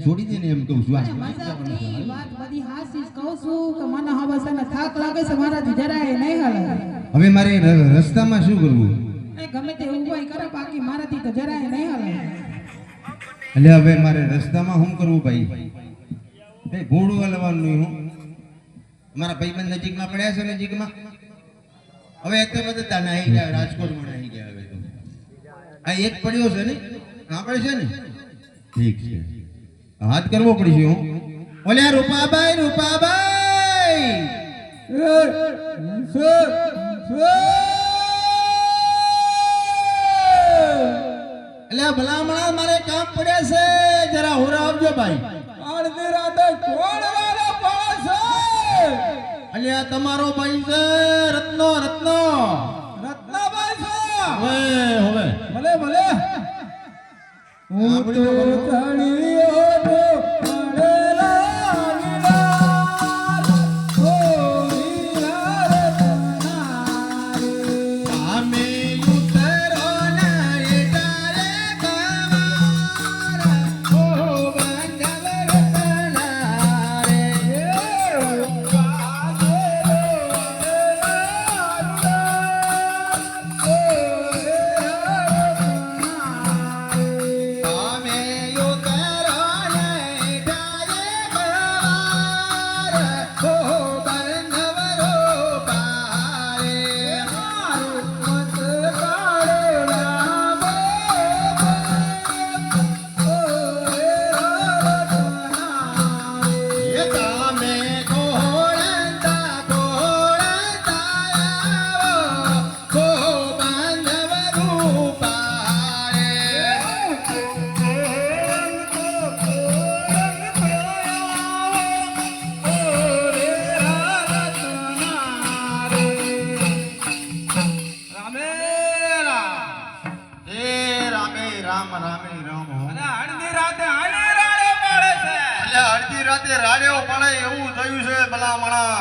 છોડી દે ને એમ કહું છું. વાત બધી હાસી કહું છું કે મને હવે છે ને થાક લાગે છે મારાથી જરાય નહીં હાલે. હવે મારે રસ્તામાં શું કરવું? એ ગમે તે ઉપાય કરે બાકી મારાથી તો જરાય નહીં હાલે. એટલે હવે મારે રસ્તામાં શું કરવું ભાઈ? એ ઘોડું હલવાનું નહીં. હું મારા ભાઈબંધ નજીકમાં પડ્યા છે નજીકમાં. હવે એટલે બધા નાહી ગયા રાજકોટમાં નાહી ગયા. હવે તો આ એક પડ્યો છે ને સાંભળે છે ને ઠીક છે હાથ કરવો પડશે. હું ઓલે રૂપાબાઈ રૂપાબાઈ એટલે ભલામણા મારે કામ પડ્યા છે જરા હોરા આવજો ભાઈ. અડધી રાતે કોણ વાળા પડે છે? અલ્યા તમારો ભાઈ છે રત્નો રત્નો રત્નાભાઈ છે. હવે હવે ભલે ભલે હું તો ચડિયો તો પડેલા વિલાસ ઓ વીરા રત્નારે આમે ઉતરો ને તારે કમારા ઓ બંધવ રત્નારે આમે ઉતરો ને તારે કમારા ઓ બંધવ રોપારે મત કાળેલા ઓ રત્નારે એ તામે કોળંતા આવો કો બંધવ રૂપારે એ રામે રામ રામે રામ એટલે અડધી રાતે રાડ્યો પડે એવું થયું છે ભલામણા.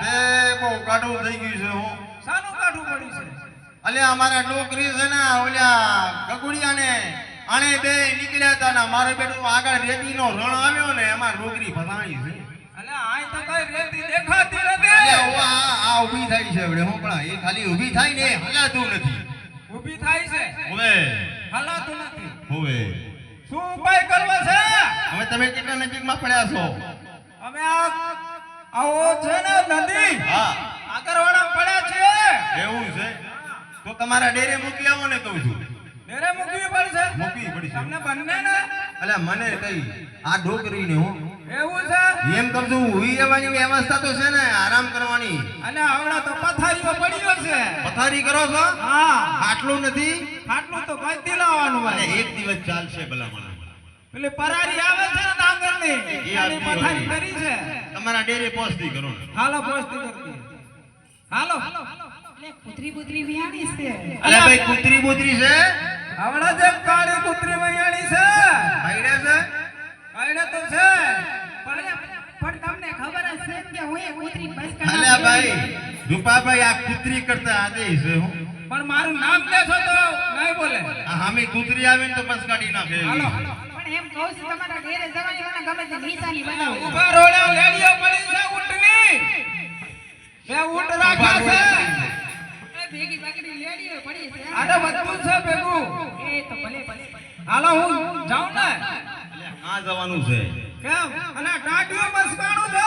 બે બહુ કાઢું થઈ ગયું છે. હું અલ્યા અમારા નોકરી છે ને ઓલ્યા ગગુડિયા ને આને બે નીકળ્યા હતા ને મારે બેટું આગળ રેતીનો રણ આવ્યો ને એમાં નોકરી ફસાણી છે. અલ્યા હું આ ઊભી થાય છે હવે હું પણ એ ખાલી ઊભી થાય ને હલાતું નથી. ઊભી થાય છે હવે હલાતું નથી. હવે શું ઉપાય કરવો છે? હવે તમે કેટલા નજીકમાં પડ્યા છો? અમે આવો છે ને નદી હા આગળવાળા પડ્યા છે. એવું છે તો તમારા ડેરે મૂકી આવો ને કહું છું. ડેરે મૂકવી પડશે. મૂકવી પડશે. તમને બંને ને અલ્યા મને કઈ આ ડોકરીને હું એવું છે. એમ કહું છું ઊભી રહેવાની વ્યવસ્થા તો છે ને આરામ કરવાની. અને હમણાં તો પથારીઓ પડ્યો છે. પથારી કરો છો? હા આટલું નથી આટલું તો બાંધી લાવવાનું અને હોય. એક દિવસ ચાલશે ભલામણ. પેલી પરારી આવે છે ને ડાંગરની એ એની આપી પથારી હોય. કરી છે. તમારા ડેરે પહોંચતી કરો ને. હાલો પોસ્તી કરતી. હાલો એટલે કૂતરી બુતરી વિયાણી છે. અલ્યા ભાઈ કૂતરી બુતરી છે? હમણાં જે કાળી કૂતરી મૈયાણી છે. આઈડિયા છે? આઈડિયા તો છે પણ તમને ખબર હશે કે હું એ કૂતરી બસ અલ્યા ભાઈ રૂપાભાઈ આ કૂતરી કરતા આદેશ છે હું. પણ મારું નામ લેશો તો નહીં બોલે. આ હામી કૂતરી આવે ને તો બસ કાઢી નાખે. હાલો પણ એમ કહું છું તમારા ઘરે જવાની મને ગમે તે નિશાની બનાવો. ઉભા રોડે લેડીઓ પડી છે ઊંટની. બે ઊંટ રાખા છે. એ ભેગી બાકડી લેડીઓ પડી છે. આને બધું છે ભેગું. એ તો ભલે ભલે હાલો હું જાઉં ને. આ જવાનું છે. કેમ? અને ટાટીઓ મસ્કાણું છે.